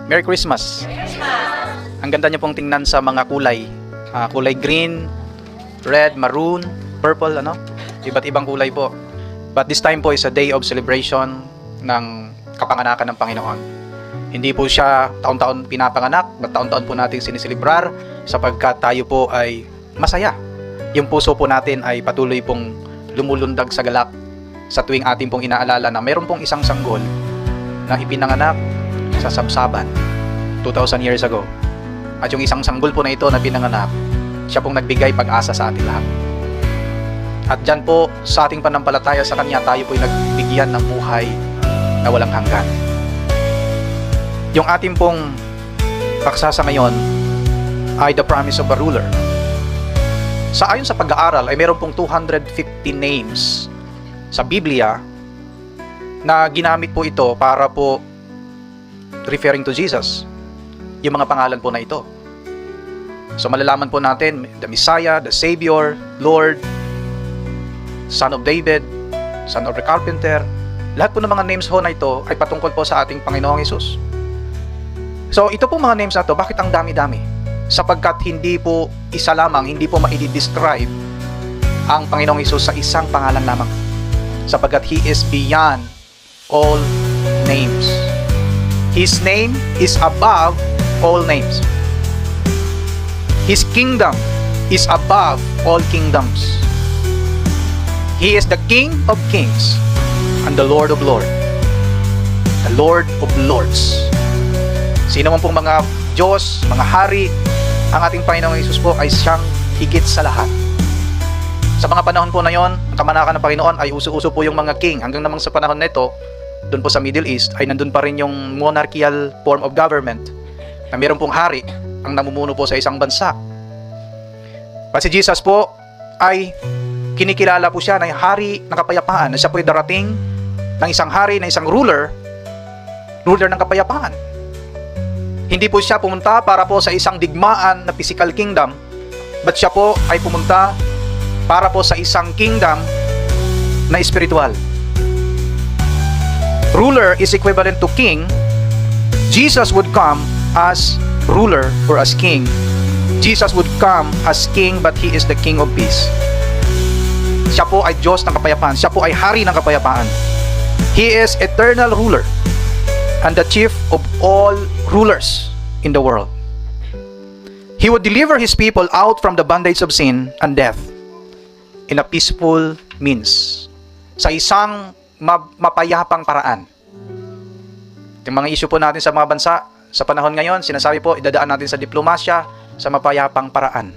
Merry Christmas! Ang ganda niyo pong tingnan sa mga kulay. Kulay green, red, maroon, purple, iba't ibang kulay po. But this time po is a day of celebration ng kapanganakan ng Panginoon. Hindi po siya taon-taon pinapanganak, but taon-taon po natin sinisilibrar sapagkat tayo po ay masaya. Yung puso po natin ay patuloy pong lumulundag sa galak sa tuwing ating pong inaalala na mayroon pong isang sanggol na ipinanganak sa Sabsaban 2,000 years ago. At yung isang sanggol po na ito na pinanganak, siya pong nagbigay pag-asa sa atin lahat. At dyan po sa ating panampalataya sa Kanya, tayo po ay nagbigyan ng buhay na walang hanggan. Yung ating pong paksa sa ngayon ay the promise of a ruler. Ayon sa pag-aaral ay meron pong 250 names sa Biblia na ginamit po ito para po referring to Jesus. Yung mga pangalan po na ito. So malalaman po natin the Messiah, the Savior, Lord, Son of David, Son of the Carpenter. Lahat po ng mga names ho na ito ay patungkol po sa ating Panginoong Hesus. So ito po mga names na ito, bakit ang dami-dami? Sapagkat hindi po isa lamang, hindi po ma-describe ang Panginoong Hesus sa isang pangalan lamang. Sapagkat He is beyond all names. His name is above all names. His kingdom is above all kingdoms. He is the King of kings and the Lord of lords. The Lord of lords. Sino man pong mga Diyos, mga hari, ang ating Panginoong Hesus po ay siyang higit sa lahat. Sa mga panahon po na yon, ang kamanakan ng Panginoon ay uso-uso po yung mga king. Hanggang namang sa panahon na ito, doon po sa Middle East, ay nandun pa rin yung monarchical form of government na mayroon pong hari ang namumuno po sa isang bansa. But si Jesus po ay kinikilala po siya na hari ng kapayapaan, na siya po ay darating ng isang hari, na isang ruler ng kapayapaan. Hindi po siya pumunta para po sa isang digmaan na physical kingdom, but siya po ay pumunta para po sa isang kingdom na spiritual. Ruler is equivalent to king. Jesus would come as ruler or as king. Jesus would come as king, but He is the King of peace. Siya po ay Diyos ng kapayapaan. Siya po ay hari ng kapayapaan. He is eternal ruler and the chief of all rulers in the world. He would deliver His people out from the bondage of sin and death in a peaceful means. Sa isang mapayapang paraan. Yung mga issue po natin sa mga bansa sa panahon ngayon, sinasabi po, idadaan natin sa diplomasya, sa mapayapang paraan.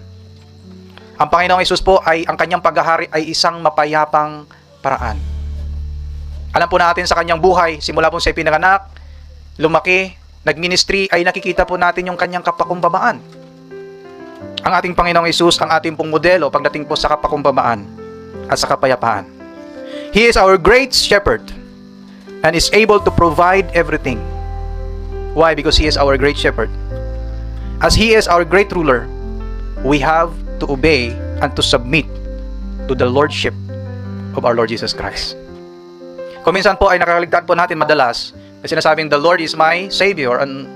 Ang Panginoong Hesus po ay ang kanyang paghahari ay isang mapayapang paraan. Alam po natin sa kanyang buhay, simula po siya pinanganak, lumaki, nagministry, ay nakikita po natin yung kanyang kapakumbabaan. Ang ating Panginoong Hesus, ang ating pong modelo pagdating po sa kapakumbabaan at sa kapayapaan. He is our great shepherd and is able to provide everything. Why? Because He is our great shepherd. As He is our great ruler, we have to obey and to submit to the lordship of our Lord Jesus Christ. Kung minsan po ay nakakaligtaan po natin madalas na sinasabing the Lord is my Savior and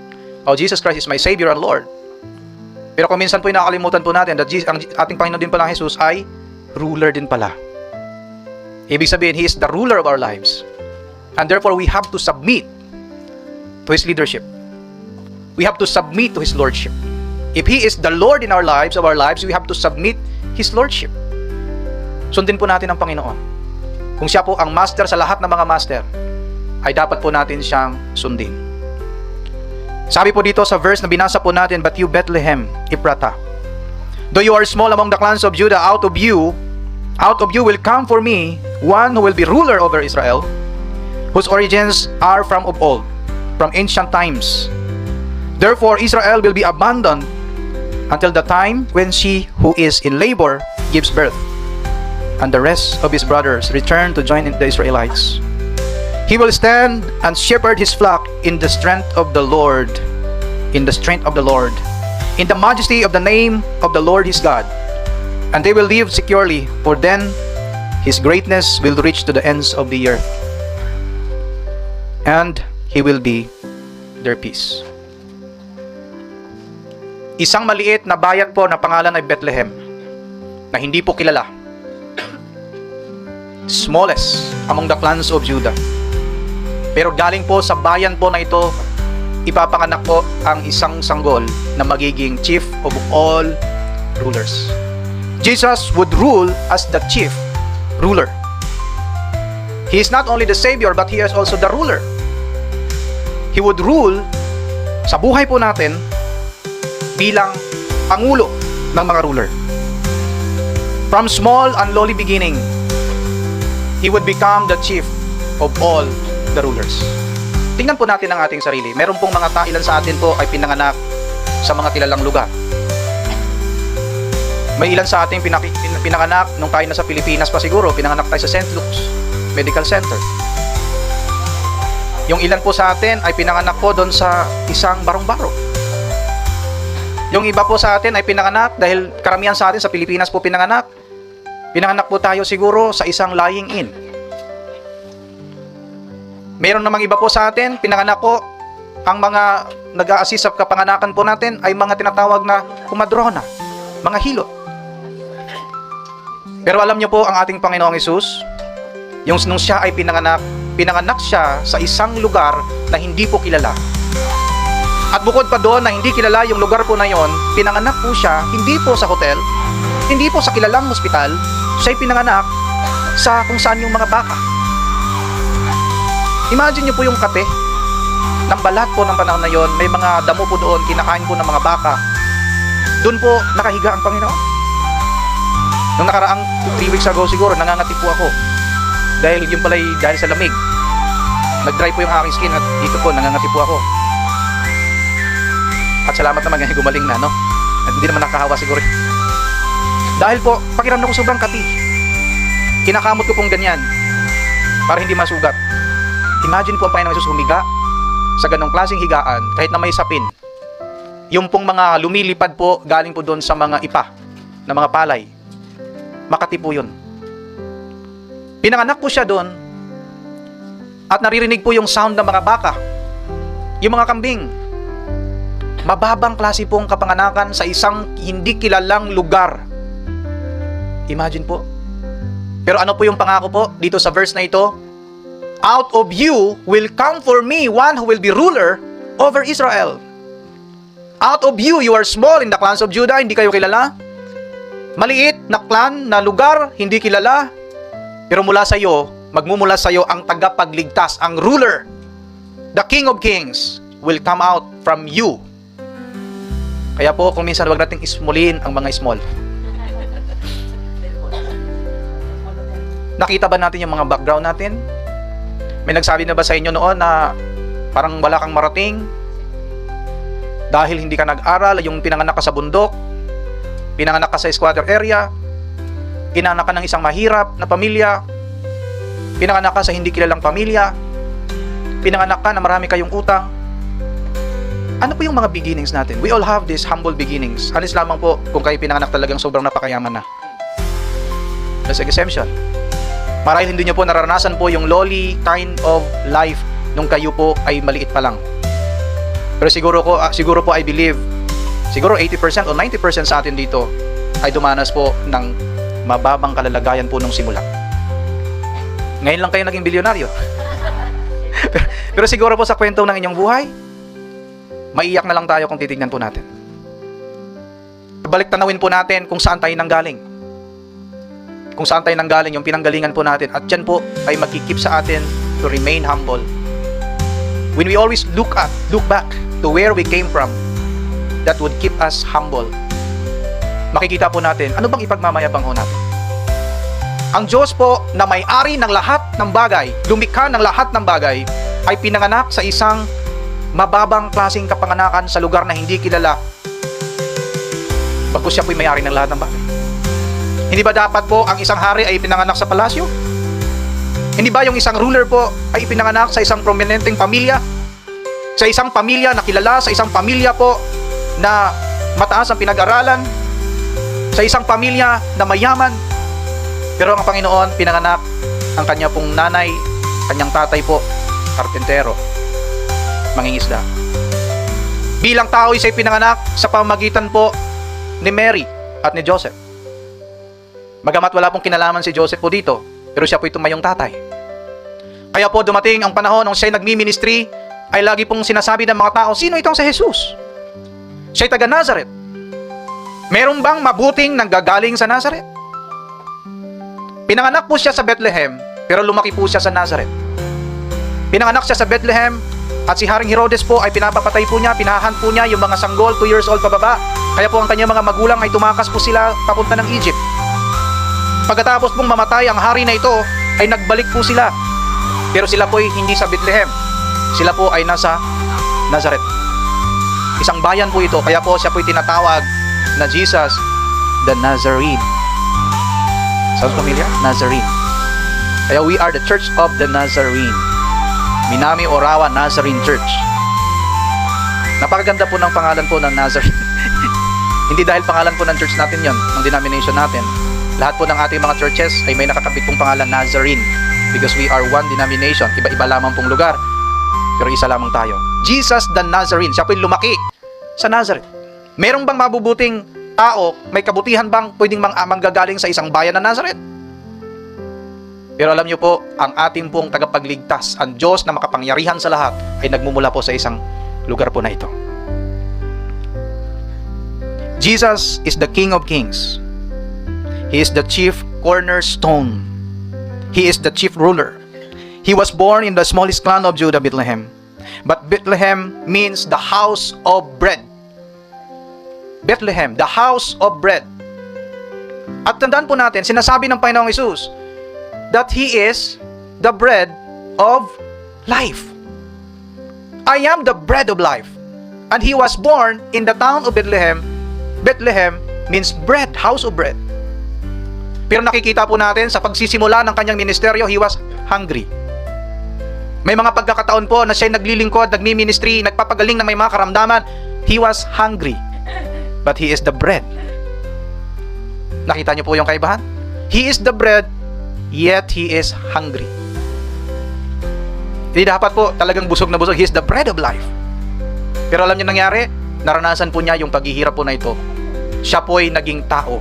Jesus Christ is my Savior and Lord. Pero kung minsan po ay nakakalimutan po natin that ang ating Panginoon din pala Jesus ay ruler din pala. Ibig sabihin, He is the ruler of our lives. And therefore, we have to submit to His leadership. We have to submit to His lordship. If He is the Lord in our lives, we have to submit His lordship. Sundin po natin ang Panginoon. Kung siya po ang master sa lahat ng mga master, ay dapat po natin siyang sundin. Sabi po dito sa verse na binasa po natin, but you Bethlehem Ephratah, though you are small among the clans of Judah, out of you will come for me one who will be ruler over Israel, whose origins are from of old, from ancient times. Therefore Israel will be abandoned until the time when she who is in labor gives birth, and the rest of his brothers return to join the Israelites. He will stand and shepherd his flock in the strength of the Lord, in the strength of the Lord, in the majesty of the name of the Lord his God. And they will live securely, for then His greatness will reach to the ends of the earth, and He will be their peace. Isang maliit na bayan po na pangalan ay Bethlehem, na hindi po kilala. Smallest among the clans of Judah. Pero galing po sa bayan po na ito, ipapanganak po ang isang sanggol na magiging chief of all rulers. Jesus would rule as the chief ruler. He is not only the Savior, but He is also the ruler. He would rule sa buhay po natin bilang pangulo ng mga ruler. From small and lowly beginning, He would become the chief of all the rulers. Tingnan po natin ang ating sarili. Meron pong mga ilan sa atin po ay pinanganak sa mga kilalang lugar. May ilan sa ating pinanganak nung tayo nasa Pilipinas pa siguro, pinanganak tayo sa St. Luke's Medical Center. Yung ilan po sa atin ay pinanganak po doon sa isang barong-baro. Yung iba po sa atin ay pinanganak dahil karamihan sa atin sa Pilipinas po pinanganak. Pinanganak po tayo siguro sa isang lying in. Meron namang iba po sa atin, pinanganak po, ang mga nag-a-assist sa kapanganakan po natin ay mga tinatawag na kumadrona, mga hilot. Pero alam niyo po ang ating Panginoong Hesus, nung siya ay pinanganak siya sa isang lugar na hindi po kilala. At bukod pa doon na hindi kilala yung lugar po na yon, pinanganak po siya hindi po sa hotel, hindi po sa kilalang hospital, siya ay pinanganak sa kung saan yung mga baka. Imagine niyo po yung kate ng balat po ng panahon na yon, may mga damo po doon, kinakain po ng mga baka. Doon po nakahiga ang Panginoon. Nung nakaraang 3 weeks ago siguro, nangangati po ako. Dahil yung pala'y dahil sa lamig. Nag-dry po yung aking skin at dito po, nangangati po ako. At salamat naman ngayon gumaling na, no? At hindi naman nakahawa siguro. Dahil po, pakiramdam ko sobrang kati. Kinakamot ko pong ganyan para hindi masugat. Imagine po ang Panginoong Hesus humiga sa ganong klaseng higaan kahit na may sapin. Yung pong mga lumilipad po galing po doon sa mga ipa na mga palay. Makati po yun. Pinanganak po siya doon at naririnig po yung sound ng mga baka, yung mga kambing. Mababang klase pong kapanganakan sa isang hindi kilalang lugar. Imagine po. Pero ano po yung pangako po dito sa verse na ito? Out of you will come for me one who will be ruler over Israel. Out of you, you are small in the clans of Judah, hindi kayo kilala. Maliit na clan na lugar, hindi kilala. Pero mula sa iyo, magmumula sa iyo ang tagapagligtas, ang ruler. The King of Kings will come out from you. Kaya po, kung minsan wag nating ismulin ang mga small. Nakita ba natin yung mga background natin? May nagsabi na ba sa inyo noon na parang wala kang marating? Dahil hindi ka nag-aral, yung pinanganak ka sa bundok, pinanganak ka sa squatter area, pinanganak ka ng isang mahirap na pamilya, pinanganak ka sa hindi kilalang pamilya, pinanganak ka na marami kayong utang. Ano po yung mga beginnings natin? We all have these humble beginnings. Alis lamang po kung kayo pinanganak talagang sobrang napakayaman na. That's exemption. Marahil hindi nyo po naranasan po yung lowly kind of life nung kayo po ay maliit pa lang. Pero siguro po I believe, siguro 80% o 90% sa atin dito ay dumanas po ng mababang kalalagayan po nung simula. Ngayon lang kayo naging bilyonaryo. pero siguro po sa kwento ng inyong buhay, maiyak na lang tayo kung titignan po natin. Balik tanawin po natin kung saan tayo nanggaling. Kung saan tayo nanggaling, yung pinanggalingan po natin. At yan po ay magkikip sa atin to remain humble. When we always look back to where we came from, that would keep us humble. Makikita po natin, ano bang ipagmamayabang ho natin? Ang Diyos po na may-ari ng lahat ng bagay, lumikha ng lahat ng bagay, ay pinanganak sa isang mababang klaseng kapanganakan sa lugar na hindi kilala. Bagkus siya po'y may-ari ng lahat ng bagay. Hindi ba dapat po ang isang hari ay pinanganak sa palasyo? Hindi ba yung isang ruler po ay ipinanganak sa isang prominenteng pamilya? Sa isang pamilya na kilala, sa isang pamilya po na mataas ang pinag-aralan, sa isang pamilya na mayaman. Pero ang Panginoon, pinanganak ang kanya pong nanay, kanyang tatay po, karpentero, mangingisda. Bilang tao, siya pinanganak sa pamamagitan po ni Mary at ni Joseph. Bagamat wala pong kinalaman si Joseph po dito, pero siya po tumayong tatay. Kaya po dumating ang panahon nung siya nagmi-ministry, ay lagi pong sinasabi ng mga tao, sino itong si Jesus? Siya'y taga Nazareth. Meron bang mabuting nanggagaling sa Nazareth? Pinanganak po siya sa Bethlehem, pero lumaki po siya sa Nazareth. Pinanganak siya sa Bethlehem, at si Haring Herodes po ay pinapapatay po niya, pinahan po niya yung mga sanggol, 2 years old pababa. Kaya po ang kanyang mga magulang ay tumakas po sila papunta ng Egypt. Pagkatapos pong mamatay ang hari na ito, ay nagbalik po sila. Pero sila po ay hindi sa Bethlehem. Sila po ay nasa Nazareth. Isang bayan po ito, kaya po siya po ay tinatawag na Jesus the Nazarene. Sounds familiar? Nazarene. Kaya we are the Church of the Nazarene. Minami Orawa Nazarene Church. Napakaganda po ng pangalan po ng Nazarene. Hindi dahil pangalan po ng church natin yon, ng denomination natin. Lahat po ng ating mga churches ay may nakakabit pong pangalan Nazarene, because we are one denomination. Iba-iba lamang pong lugar, pero isa lamang tayo. Jesus the Nazarene. Siya po yung lumaki sa Nazareth. Merong bang mabubuting tao, may kabutihan bang pwedeng manggagaling sa isang bayan na Nazareth? Pero alam niyo po, ang ating pong tagapagligtas, ang Diyos na makapangyarihan sa lahat, ay nagmumula po sa isang lugar po na ito. Jesus is the King of Kings. He is the chief cornerstone. He is the chief ruler. He was born in the smallest clan of Judah, Bethlehem. But Bethlehem means the house of bread. Bethlehem, the house of bread. At tandaan po natin, sinasabi ng Panginoong Hesus that He is the bread of life. I am the bread of life. And He was born in the town of Bethlehem. Bethlehem means bread, house of bread. Pero nakikita po natin sa pagsisimula ng kanyang ministeryo, He was hungry. May mga pagkakataon po na siya naglilingkod, nagmi-ministry, nagpapagaling ng may mga karamdaman. He was hungry. But He is the bread. Nakita niyo po yung kaibahan? He is the bread, yet He is hungry. Hindi dapat po talagang busog na busog. He is the bread of life. Pero alam niyo nangyari? Naranasan po niya yung paghihirap po na ito. Siya po ay naging tao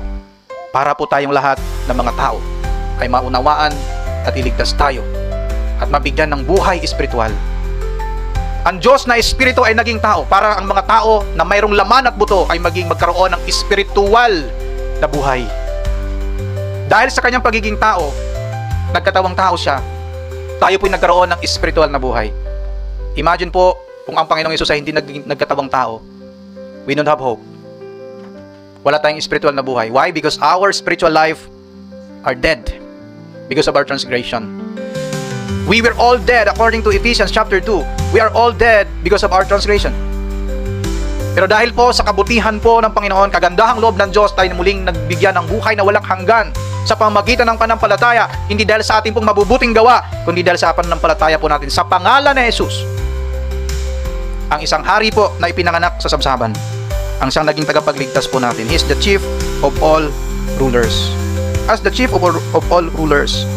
para po tayong lahat ng mga tao ay maunawaan at iligtas tayo at mabigyan ng buhay espiritual. Ang Diyos na espiritu ay naging tao para ang mga tao na mayroong laman at buto ay magkaroon ng espiritual na buhay. Dahil sa kanyang pagiging tao, nagkatawang tao siya, tayo po'y nagkaroon ng espiritual na buhay. Imagine po kung ang Panginoong Hesus ay hindi nagkatawang tao, we don't have hope. Wala tayong spiritual na buhay. Why? Because our spiritual life are dead because of our transgression. We were all dead according to Ephesians chapter 2. We are all dead because of our transgression. Pero dahil po sa kabutihan po ng Panginoon, kagandahang loob ng Diyos, tayo muling nagbigyan ng buhay na walang hanggan sa pamamagitan ng panampalataya, hindi dahil sa ating pong mabubuting gawa, kundi dahil sa panampalataya po natin sa pangalan ni Jesus. Ang isang hari po na ipinanganak sa sabsaban, ang siyang naging tagapagligtas po natin. He is the chief of all rulers. As the chief of all rulers,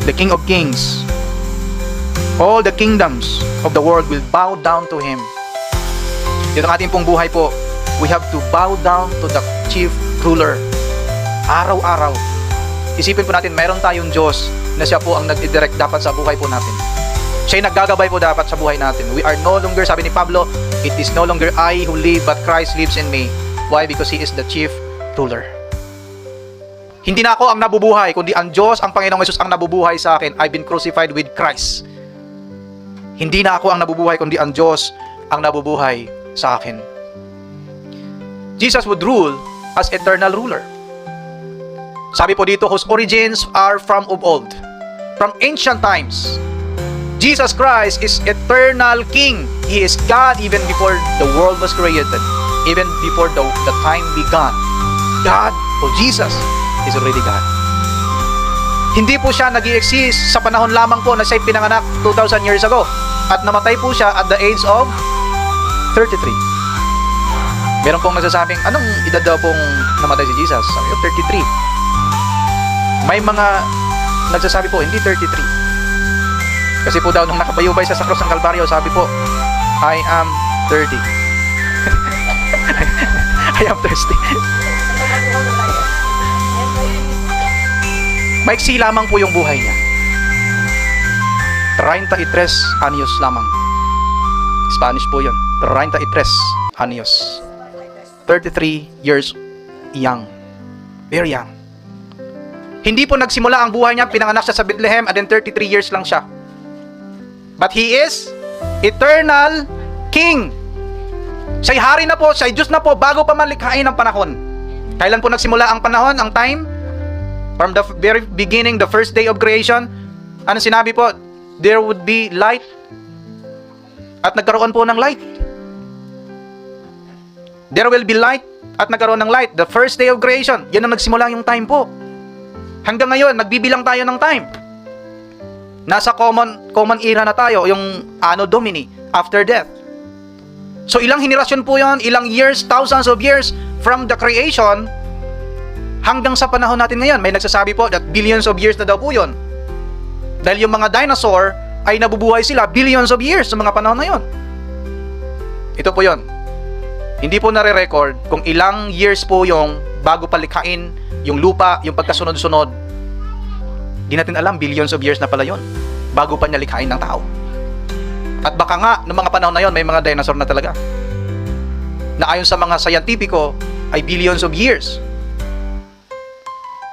the King of Kings, all the kingdoms of the world will bow down to Him. Dito ang ating pong buhay po, we have to bow down to the chief ruler. Araw-araw. Isipin po natin, mayroon tayong Diyos na siya po ang nagdidirect dapat sa buhay po natin. Siya yung naggagabay po dapat sa buhay natin. We are no longer, sabi ni Pablo, it is no longer I who live, but Christ lives in me. Why? Because He is the chief ruler. Hindi na ako ang nabubuhay, kundi ang Diyos, ang Panginoong Hesus ang nabubuhay sa akin. I've been crucified with Christ. Hindi na ako ang nabubuhay, kundi ang Diyos ang nabubuhay sa akin. Jesus would rule as eternal ruler. Sabi po dito, whose origins are from of old, from ancient times. Jesus Christ is eternal King. He is God even before the world was created, even before the time began. God, o Jesus, is already God. Hindi po siya nag-i-exist sa panahon lamang po na siya'y pinanganak 2,000 years ago at namatay po siya at the age of 33. Meron pong nagsasabing, anong edad daw pong namatay si Jesus? Sabi ko, 33. May mga nagsasabi po, hindi 33. Kasi po daw nung nakabayubay sa krus ng Kalbaryo, sabi po, I am 30. I am thirsty. Maiksi lamang po yung buhay niya. 33 anyos lamang. Spanish po yun. 33 anyos. 33 years young. Very young. Hindi po nagsimula ang buhay niya, pinanganak siya sa Bethlehem, and then 33 years lang siya. But He is eternal King. Siya'y hari na po, siya'y Diyos na po, bago pa man likhain ang panahon. Kailan po nagsimula ang panahon, ang time? From the very beginning, the first day of creation. Ano sinabi po? There would be light. At nagkaroon po ng light. There will be light. At nagkaroon ng light. The first day of creation. Yan ang nagsimula yung time po. Hanggang ngayon, nagbibilang tayo ng time. Nasa common era na tayo, yung Anno Domini, after death. So ilang henerasyon po yon, ilang years, thousands of years from the creation hanggang sa panahon natin ngayon. May nagsasabi po that billions of years na daw po yon. Dahil yung mga dinosaur ay nabubuhay sila billions of years sa mga panahon na yon. Ito po yon. Hindi po nare-record kung ilang years po yung bago palikhain yung lupa, yung pagkasunod-sunod. Di natin alam, billions of years na pala yon bago pa niya likhain ng tao. At baka nga, noong mga panahon na yon, may mga dinosaur na talaga. Na ayon sa mga scientifico, ay billions of years.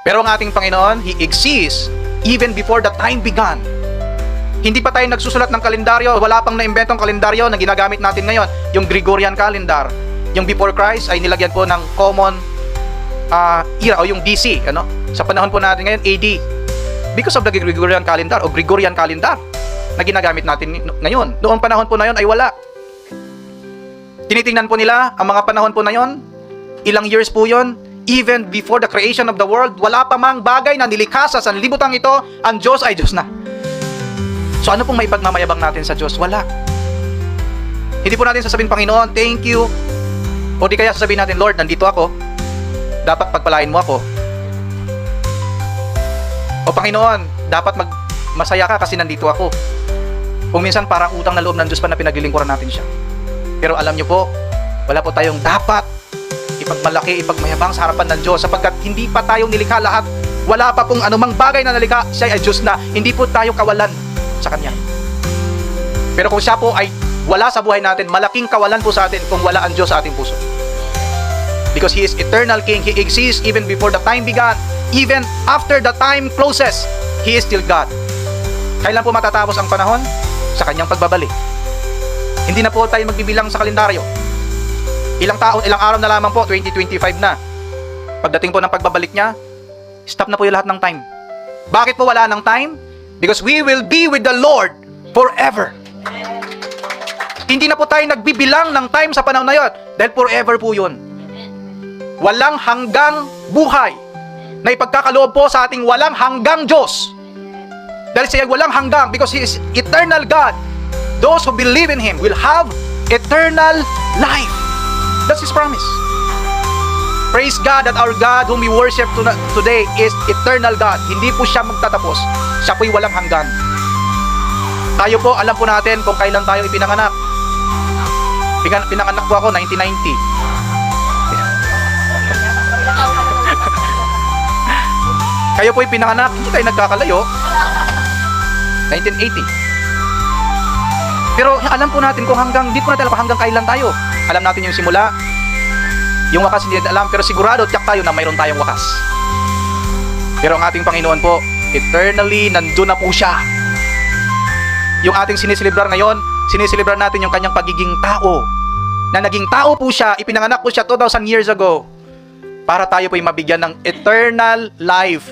Pero ang ating Panginoon, He exists even before the time began. Hindi pa tayo nagsusulat ng kalendaryo, wala pang naimbentong kalendaryo na ginagamit natin ngayon, yung Gregorian calendar. Yung before Christ ay nilagyan po ng common era o yung BC, ano? Sa panahon po natin ngayon, AD. Because of the Gregorian calendar o Gregorian calendar na ginagamit natin ngayon. Noong panahon po na yon ay wala. Tinitingnan po nila ang mga panahon po na yon, ilang years po yon, even before the creation of the world, wala pa mang bagay na nilikha sa sanlibutang ito, ang Diyos ay Diyos na. So ano pong may pagmamayabang natin sa Diyos? Wala. Hindi po natin sasabihin, Panginoon, thank you. O di kaya sasabihin natin, Lord, nandito ako. Dapat pagpalain mo ako. O Panginoon, dapat masaya ka kasi nandito ako. Kung minsan parang utang na loob ng Diyos pa na pinaglilingkuran natin siya. Pero alam niyo po, wala po tayong dapat ipagmalaki, ipagmayabang sa harapan ng Diyos sapagkat hindi pa tayo nilikha lahat. Wala pa pong anumang bagay na nalikha, siya ay Diyos na. Hindi po tayo kawalan sa Kanya. Pero kung siya po ay wala sa buhay natin, malaking kawalan po sa atin kung wala ang Diyos sa ating puso. Because He is eternal King. He exists even before the time began. Even after the time closes, He is still God. Kailan po matatapos ang panahon? Sa Kanyang pagbabalik. Hindi na po tayo magbibilang sa kalendaryo. Ilang araw na lamang po, 2025 na. Pagdating po ng pagbabalik niya, stop na po yung lahat ng time. Bakit po wala ng time? Because we will be with the Lord forever. Hindi na po tayo nagbibilang ng time sa panahon na yun. Dahil forever po yun. Walang hanggang buhay na ipagkakaloob po sa ating walang hanggang Diyos. Dahil siya walang hanggang because He is eternal God. Those who believe in Him will have eternal life. That's His promise. Praise God that our God whom we worship today is eternal God. Hindi po siya magtatapos. Siya po'y walang hanggan. Tayo po, alam po natin kung kailan tayo ipinanganak. Pinanganak po ako 1990. Kayo po'y pinanganak, hindi tayo nagkakalayo. 1980. Pero alam po natin kung hindi po natin alam hanggang kailan tayo. Alam natin yung simula, yung wakas hindi natin alam, pero sigurado tiyak tayo na mayroon tayong wakas. Pero ang ating Panginoon po, eternally nandun na po siya. Yung ating sinisilibrar ngayon, sinisilibrar natin yung kanyang pagiging tao. Na naging tao po siya, ipinanganak po siya 2,000 years ago. Para tayo po'y mabigyan ng eternal life.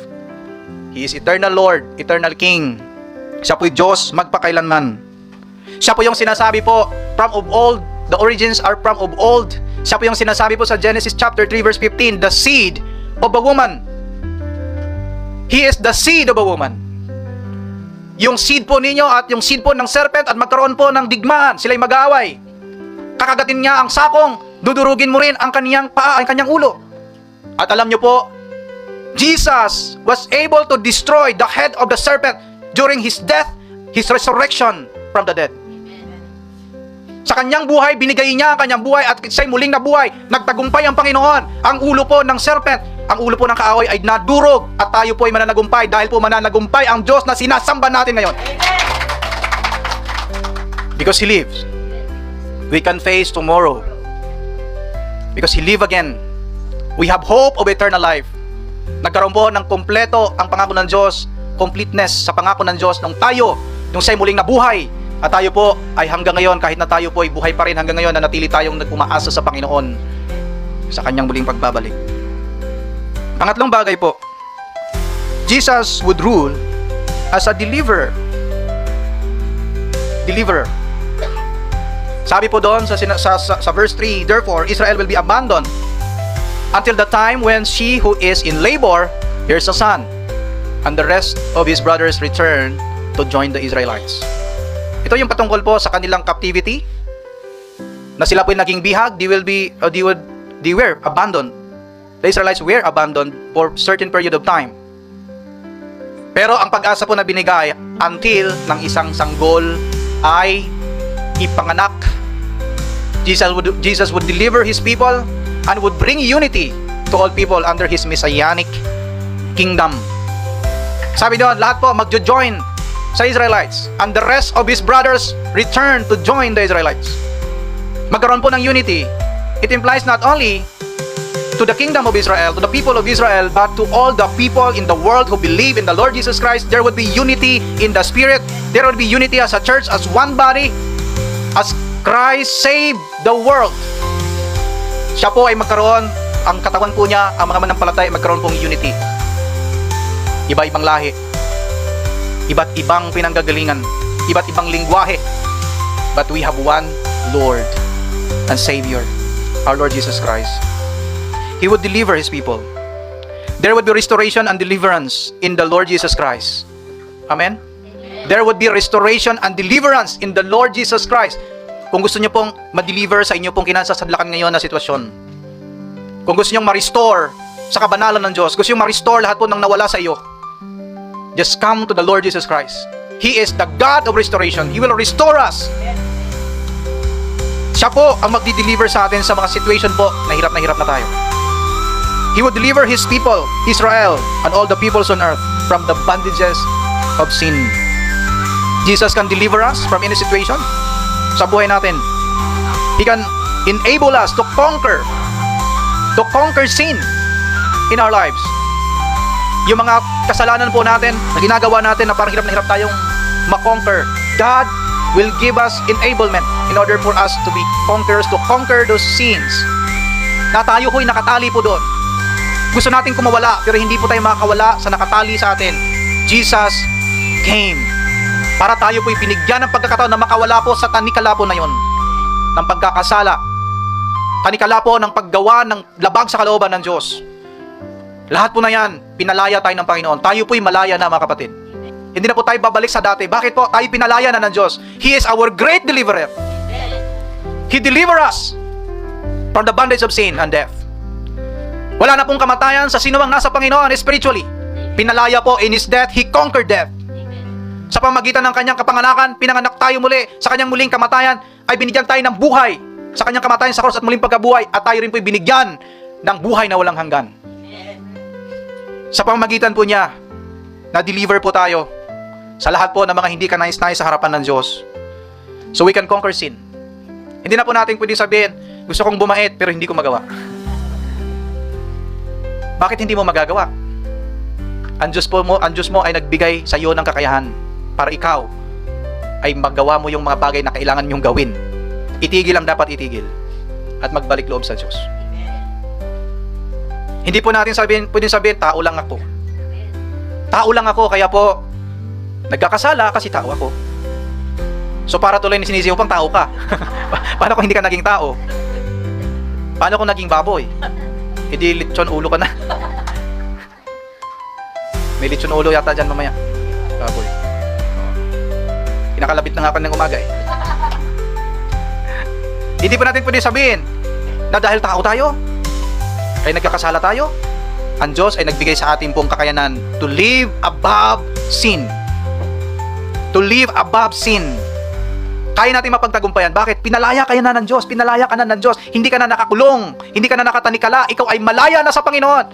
He is eternal Lord, eternal King. Siya po'y Diyos magpakailanman. Siya po yung sinasabi po, from of old, the origins are from of old. Siya po yung sinasabi po sa Genesis chapter 3 verse 15, the seed of a woman. He is the seed of a woman. Yung seed po ninyo at yung seed po ng serpent at magkaroon po ng digmaan, sila'y mag-aaway. Kakagatin niya ang sakong, dudurugin mo rin ang kaniyang paa, ang kaniyang ulo. At alam niyo po, Jesus was able to destroy the head of the serpent during His death, His resurrection from the dead. Sa kanyang buhay, binigay niya ang kanyang buhay at siya'y muling nabuhay. Nagtagumpay ang Panginoon. Ang ulo po ng serpent, ang ulo po ng kaaway ay nadurog at tayo po ay mananagumpay dahil po mananagumpay ang Diyos na sinasamba natin ngayon. Because He lives, we can face tomorrow. Because He live again, we have hope of eternal life. Nagkaroon po ng kompleto ang pangako ng Diyos, completeness sa pangako ng Diyos nung tayo, nung siya'y muling nabuhay. At tayo po ay hanggang ngayon, kahit na tayo po ay buhay pa rin hanggang ngayon, na natili tayong nagpumaasa sa Panginoon sa kanyang muling pagbabalik. Pangatlong bagay po, Jesus would rule as a deliverer. Deliverer. Sabi po doon sa verse 3, therefore Israel will be abandoned until the time when she who is in labor bears a son, and the rest of his brothers return to join the Israelites. Ito yung patungkol po sa kanilang captivity, na sila po yung naging bihag. They were abandoned. The Israelites were abandoned for certain period of time. Pero ang pag-asa po na binigay until ng isang sanggol ay ipanganak. Jesus would deliver His people and would bring unity to all people under His messianic kingdom. Sabi doon, lahat po magjo-join sa Israelites, and the rest of His brothers return to join the Israelites. Magkaroon po ng unity. It implies not only to the kingdom of Israel, to the people of Israel, but to all the people in the world who believe in the Lord Jesus Christ. There would be unity in the Spirit. There would be unity as a church, as one body, as Christ saved the world. Siya po ay magkaroon, ang katawan po niya, ang mga manampalataya ay magkaroon pong unity. Iba-ibang lahi, iba't ibang pinanggagalingan, iba't ibang lingwahe, but we have one Lord and Savior, our Lord Jesus Christ. He would deliver His people. There would be restoration and deliverance in the Lord Jesus Christ. Amen? There would be restoration and deliverance in the Lord Jesus Christ. Kung gusto niyo pong ma-deliver sa inyo pong kinasasadlakan ngayon na sitwasyon, kung gusto niyo ma-restore sa kabanalan ng Diyos, gusto niyo ma-restore lahat po ng nawala sa iyo, just come to the Lord Jesus Christ. He is the God of restoration. He will restore us. Siya po ang magdi-deliver sa atin sa mga situation po na hirap na tayo. He will deliver His people, Israel, and all the peoples on earth from the bondages of sin. Jesus can deliver us from any situation sa buhay natin. He can enable us to conquer sin in our lives. Yung mga kasalanan po natin na ginagawa natin na parang hirap na hirap tayong makonquer, God will give us enablement in order for us to be conquerors, to conquer those sins na tayo po'y nakatali po doon. Gusto natin kumawala, pero hindi po tayo makakawala sa nakatali sa atin. Jesus came para tayo po'y binigyan ng pagkakataon na makawala po sa tanikala po na yon ng pagkakasala, tanikala po ng paggawa ng labag sa kalooban ng Diyos. Lahat po na yan, pinalaya tayo ng Panginoon. Tayo po'y malaya na, mga kapatid. Hindi na po tayo babalik sa dati. Bakit po? Tayo pinalaya na ng Diyos. He is our great deliverer. He deliver us from the bondage of sin and death. Wala na pong kamatayan sa sino mang nasa Panginoon spiritually. Pinalaya po in His death, He conquered death. Sa pamagitan ng kanyang kapanganakan, pinanganak tayo muli. Sa kanyang muling kamatayan, ay binigyan tayo ng buhay. Sa kanyang kamatayan sa cross at muling pagkabuhay, at tayo rin po'y binigyan ng buhay na walang hanggan. Sa pamamagitan po niya, na-deliver po tayo sa lahat po ng mga hindi kanais-nais sa harapan ng Diyos. So we can conquer sin. Hindi na po natin pwedeng sabihin, gusto kong bumait pero hindi ko magawa. Bakit hindi mo magagawa? Ang Diyos mo ay nagbigay sa iyo ng kakayahan para ikaw ay magawa mo yung mga bagay na kailangan mong gawin. Itigil ang dapat itigil at magbalik loob sa Diyos. Hindi po natin pwedeng sabihin, tao lang ako. Tao lang ako, kaya po, nagkakasala kasi tao ako. So para tuloy ni sinisigaw pang tao ka. Paano kung hindi ka naging tao? Paano kung naging baboy? Hindi lechon ulo ka na. May lechon ulo yata dyan mamaya. Baboy. Kinakalabit na nga pa ng umaga eh. Hindi po natin pwedeng sabihin na dahil tao tayo, ay nagkakasala tayo, ang Diyos ay nagbigay sa atin pong kakayanan to live above sin. To live above sin. Kaya natin mapagtagumpayan. Bakit? Pinalaya ka na ng Diyos. Pinalaya ka na ng Diyos. Hindi ka na nakakulong. Hindi ka na nakatanikala. Ikaw ay malaya na sa Panginoon.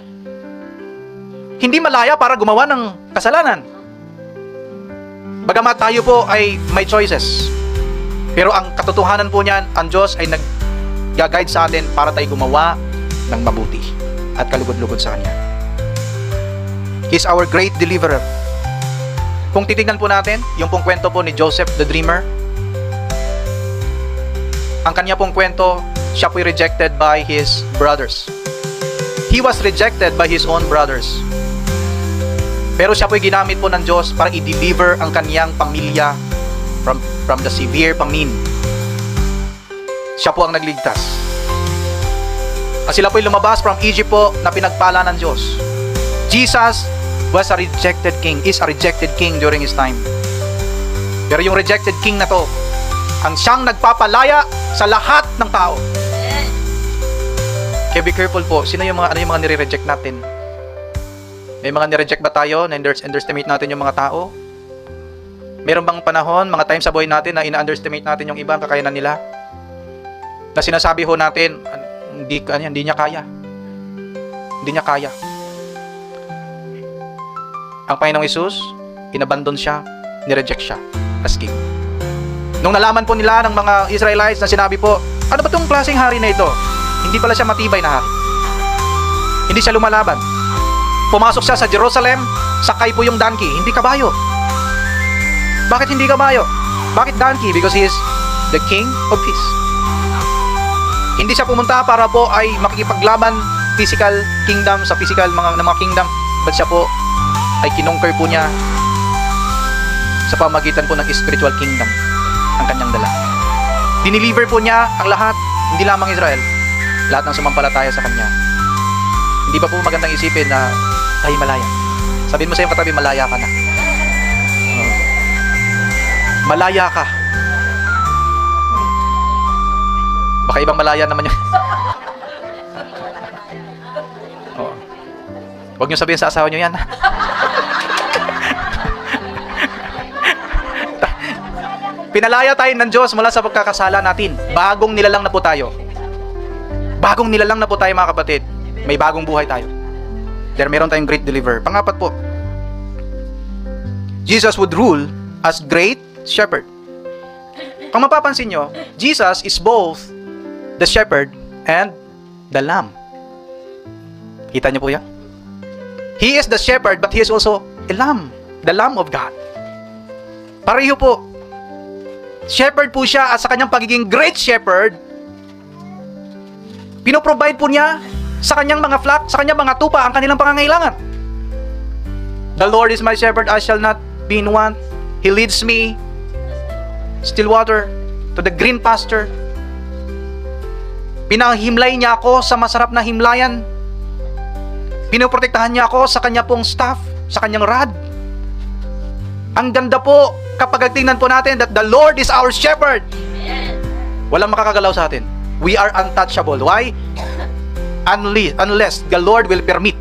Hindi malaya para gumawa ng kasalanan. Bagamat tayo po ay may choices. Pero ang katotohanan po niyan, ang Diyos ay nag-guide sa atin para tayo gumawa ng mabuti at kalugod-lugod sa Kanya. He is our great deliverer. Kung titignan po natin, yung pong kwento po ni Joseph the Dreamer, ang kanya pong kwento, siya po'y rejected by his brothers. He was rejected by his own brothers. Pero siya po'y ginamit po ng Diyos para i-deliver ang kaniyang pamilya from the severe famine. Siya po ang nagligtas. At sila po'y lumabas from Egypt po na pinagpala ng Diyos. Jesus was a rejected king, is a rejected king during his time. Pero yung rejected king na to, ang siyang nagpapalaya sa lahat ng tao. Kaya be careful po, ano yung mga nire-reject natin? May mga nire-reject ba tayo na underestimate natin yung mga tao? Meron bang panahon, mga times sa buhay natin na ina-underestimate natin yung iba, ang kakayanan nila? Na sinasabi ho natin, hindi niya kaya. Hindi niya kaya. Ang Panginoong Hesus, inabandon siya, nireject siya as king. Nung nalaman po nila ng mga Israelites na sinabi po, ano ba itong klaseng hari na ito? Hindi pala siya matibay na hari. Hindi siya lumalaban. Pumasok siya sa Jerusalem, sakay po yung donkey, hindi kabayo. Bakit hindi kabayo? Bakit donkey? Because he is the king of peace. Hindi siya pumunta para po ay makikipaglaban physical kingdom sa physical mga kingdom, but siya po ay kinongker po niya sa pamagitan po ng spiritual kingdom ang kanyang dala. Dineliver po niya ang lahat, hindi lamang Israel, lahat ng sumampalataya sa kanya. Hindi ba po magandang isipin na tayo malaya? Sabihin mo sa iyong katabi, malaya ka na. Malaya ka. Baka ibang malaya naman yun. Oh. Huwag niyo sabihin sa asawa niyo yan. Pinalaya tayo ng Diyos mula sa pagkakasala natin. Bagong nilalang na po tayo. Bagong nilalang na po tayo mga kapatid. May bagong buhay tayo. There meron tayong great deliverer. Pangapat po, Jesus would rule as great shepherd. Kung mapapansin nyo, Jesus is both the shepherd and the lamb. Kita nyo po yan? He is the shepherd but he is also a lamb. The lamb of God. Pareho po. Shepherd po siya at sa kanyang pagiging great shepherd, pinoprovide po niya sa kanyang mga flock, sa kanyang mga tupa ang kanilang pangangailangan. The Lord is my shepherd, I shall not be in want. He leads me still water to the green pasture. Pinahimlay niya ako sa masarap na himlayan. Pinoprotektahan niya ako sa kanya pong staff, sa kanyang rod. Ang ganda po kapag tingnan po natin that the Lord is our shepherd. Walang makakagalaw sa atin. We are untouchable. Why? Unless the Lord will permit.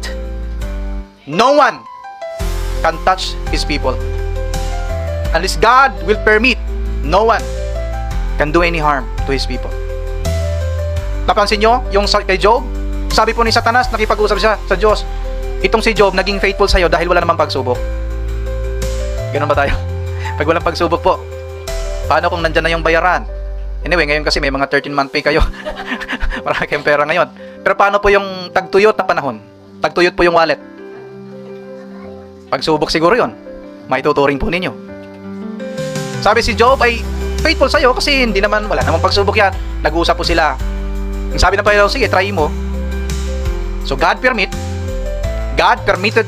No one can touch His people. Unless God will permit, no one can do any harm to His people. Napansin nyo, yung kay Job, sabi po ni Satanas, nakipag-usap siya sa Diyos, itong si Job naging faithful sa'yo dahil wala namang pagsubok. Ganun ba tayo? Pag walang pagsubok po, paano kung nandyan na yung bayaran? Anyway, ngayon kasi may mga 13-month pay kayo. Marami kayong pera ngayon. Pero paano po yung tagtuyot na panahon? Tagtuyot po yung wallet. Pagsubok siguro yun. Maituturing po ninyo. Sabi si Job ay faithful sa'yo kasi hindi naman, wala namang pagsubok yan. Nag-uusap po sila. Sabi ng Panginoon, sige, try mo. So God permitted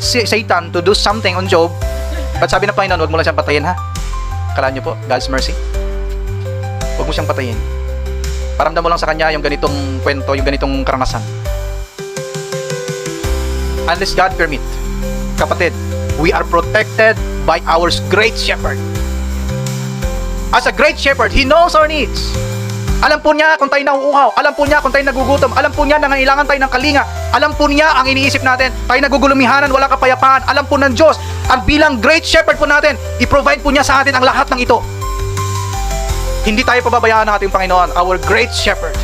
Satan to do something on Job. But sabi ng Panginoon, huwag mo lang siyang patayin, ha? Kalaan niyo po, God's mercy. Huwag mo siyang patayin. Paramdam mo lang sa kanya yung ganitong kwento, yung ganitong karanasan. Unless God permit. Kapatid, we are protected by our great shepherd. As a great shepherd, He knows our needs. Alam po niya kung tayo nauuhaw. Alam po niya kung tayo nagugutom. Alam po niya na nangailangan tayo ng kalinga. Alam po niya ang iniisip natin. Tayo nagugulumihanan, wala kapayapaan. Alam po ng Diyos, ang bilang great shepherd po natin, i-provide po niya sa atin ang lahat ng ito. Hindi tayo pababayaan ng ating Panginoon, our great shepherd.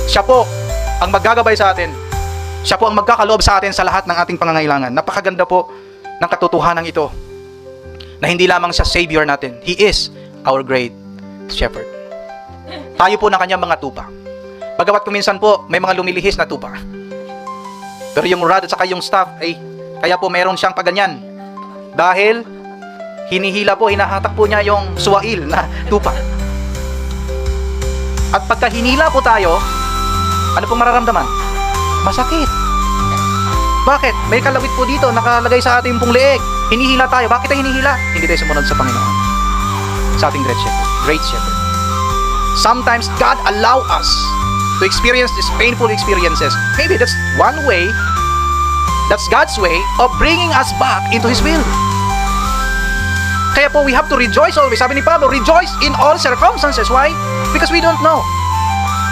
Siya po ang maggagabay sa atin. Siya po ang magkakaloob sa atin sa lahat ng ating pangangailangan. Napakaganda po ng katotohanan ito na hindi lamang siya Savior natin. He is our great shepherd. Tayo po na kanyang mga tupa. Bagamat kuminsan po may mga lumilihis na tupa. Pero yung rod at saka yung staff ay kaya po meron siyang paganyan. Dahil hinihila po, hinahatak po niya yung suwail na tupa. At pagka hinila po tayo, ano pong mararamdaman? Masakit. Bakit? May kalawit po dito nakalagay sa ating pong leeg. Hinihila tayo. Bakit tayo hinihila? Hindi tayo sumunod sa Panginoon. Sa ating great shepherd. Great shepherd. Sometimes God allow us to experience these painful experiences. Maybe that's one way, that's God's way of bringing us back into His will. Kaya po, we have to rejoice always. Sabi ni Pablo, rejoice in all circumstances. Why? Because we don't know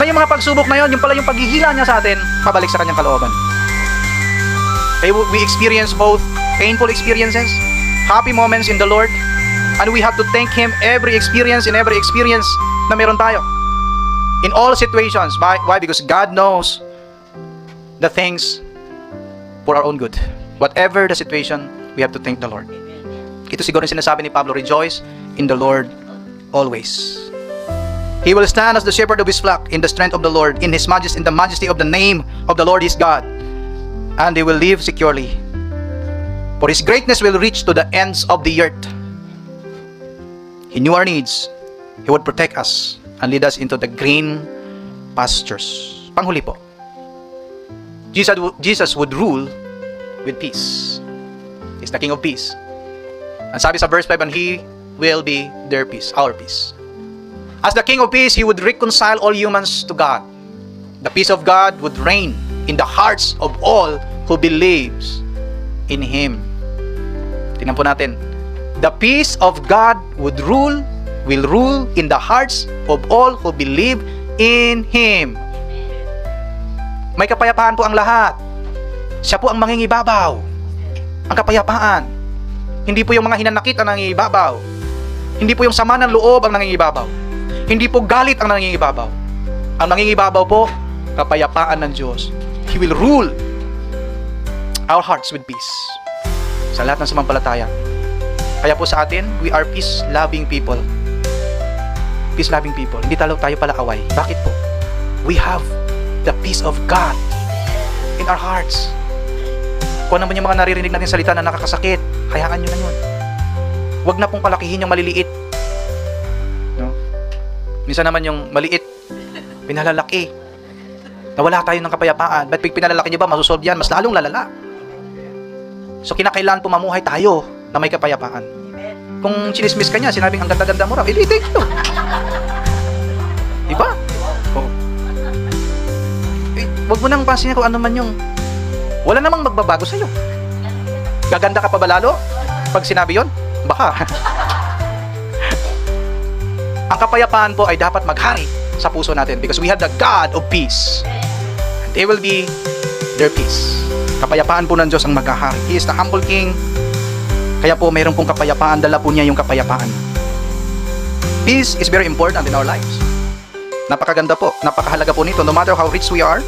na yung mga pagsubok na yun, yung pala yung paghihila niya sa atin, pabalik sa kanyang kalooban. Kaya we experience both painful experiences, happy moments in the Lord, and we have to thank Him every experience na meron tayo. In all situations. Why? Because God knows the things for our own good. Whatever the situation, we have to thank the Lord. Ito siguro yung sinasabi ni Pablo, rejoice in the Lord always. He will stand as the shepherd of his flock in the strength of the Lord, in the majesty of the name of the Lord his God, and they will live securely. For His greatness will reach to the ends of the earth. He knew our needs. He would protect us and lead us into the green pastures. Panghuli po, Jesus would rule with peace. He's the King of peace. And sabi sa verse 5, and He will be their peace, our peace. As the King of peace, He would reconcile all humans to God. The peace of God would reign in the hearts of all who believes in Him. Tingnan po natin. The peace of God will rule in the hearts of all who believe in Him. May kapayapaan po ang lahat. Siya po ang mangingibabaw. Ang kapayapaan. Hindi po yung mga hinanakit ang nangingibabaw. Hindi po yung sama ng loob ang nangingibabaw. Hindi po galit ang nangingibabaw. Ang nangingibabaw po, kapayapaan ng Diyos. He will rule our hearts with peace. Sa lahat ng sumampalataya. Kaya po sa atin, we are peace-loving people. Peace-loving people. Hindi tayo pala away. Bakit po? We have the peace of God in our hearts. Kung ano man yung mga naririnig natin salita na nakakasakit, hayaan nyo na yun. Huwag na pong palakihin yung maliliit. No? Minsan naman yung maliit, pinalalaki. Nawala tayo ng kapayapaan. Ba't pinalalaki niyo ba, masusolve yan? Mas lalong lalala. So kinakailangan po mamuhay tayo na may kapayapaan. Kung chinismis ka niya, sinabing ang ganda-ganda mo raw, thank you. Diba? Oh. Huwag mo nang pansinin kung ano man yung wala namang magbabago sa'yo. Gaganda ka pa ba lalo? Pag sinabi yon, baka. Ang kapayapaan po ay dapat maghari sa puso natin because we have the God of peace. And they will be their peace. Kapayapaan po ng Diyos ang maghahari. He is the humble King. Kaya po mayroon pong kapayapaan, dala po niya yung kapayapaan. Peace is very important in our lives. Napakaganda po, napakahalaga po nito. No matter how rich we are,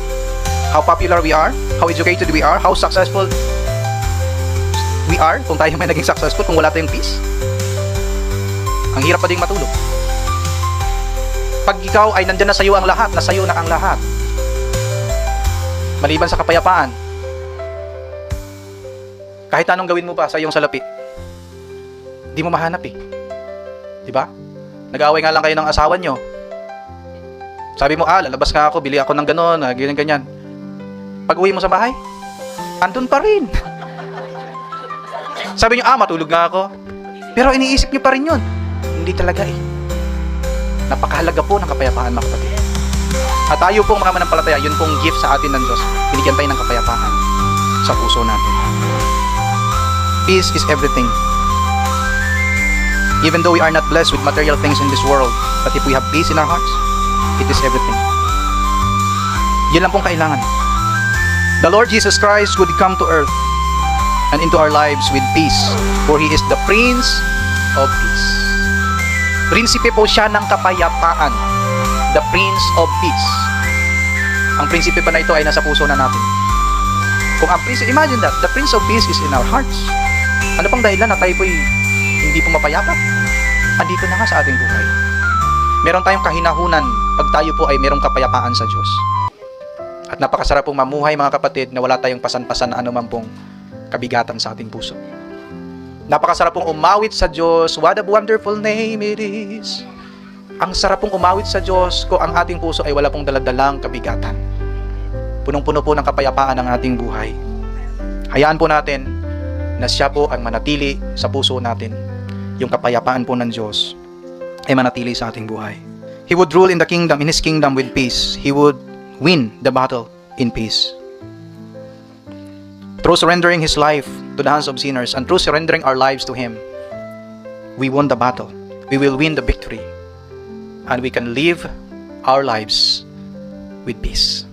how popular we are, how educated we are, how successful we are, kung tayo may naging successful, kung wala tayong peace, ang hirap pa ding matulog. Pag ikaw ay nandyan na sa'yo ang lahat, nasa'yo na ang lahat, maliban sa kapayapaan, kahit anong gawin mo pa sa iyong salapi, di mo mahanap eh. Diba? Nag-aaway nga lang kayo ng asawa nyo. Sabi mo, lalabas nga ako, bili ako ng ganon, ganyan-ganyan. Pag uwi mo sa bahay, andun pa rin. Sabi nyo, matulog nga ako. Pero iniisip nyo pa rin yun. Hindi talaga eh. Napakahalaga po ng kapayapaan, mga kapatid. At tayo pong mga manampalataya, yun pong gift sa atin ng Diyos. Binigyan tayo ng kapayapaan sa puso natin. Peace is everything. Even though we are not blessed with material things in this world, but if we have peace in our hearts, it is everything. Yan lang pong kailangan. The Lord Jesus Christ would come to earth and into our lives with peace, for He is the Prince of Peace. Prinsipe po siya ng kapayapaan. The Prince of Peace. Ang prinsipe pa na ito ay nasa puso na natin. Kung ang prinsipe, imagine that, the Prince of Peace is in our hearts. Ano pang dahilan na tayo po'y hindi po mapayapa? Andito na nga sa ating buhay. Meron tayong kahinahunan pag tayo po ay merong kapayapaan sa Diyos. At napakasarap pong mamuhay mga kapatid na wala tayong pasan-pasan na anuman pong kabigatan sa ating puso. Napakasarap pong umawit sa Diyos. What a wonderful name it is. Ang sarap pong umawit sa Diyos kung ang ating puso ay wala pong daladalang kabigatan. Punong-puno po ng kapayapaan ang ating buhay. Hayaan po natin na siya po ang manatili sa puso natin. Yung kapayapaan po ng Diyos ay manatili sa ating buhay. He would rule in the kingdom, in His kingdom with peace. He would win the battle in peace. Through surrendering His life to the hands of sinners and through surrendering our lives to Him, we won the battle. We will win the victory. And we can live our lives with peace.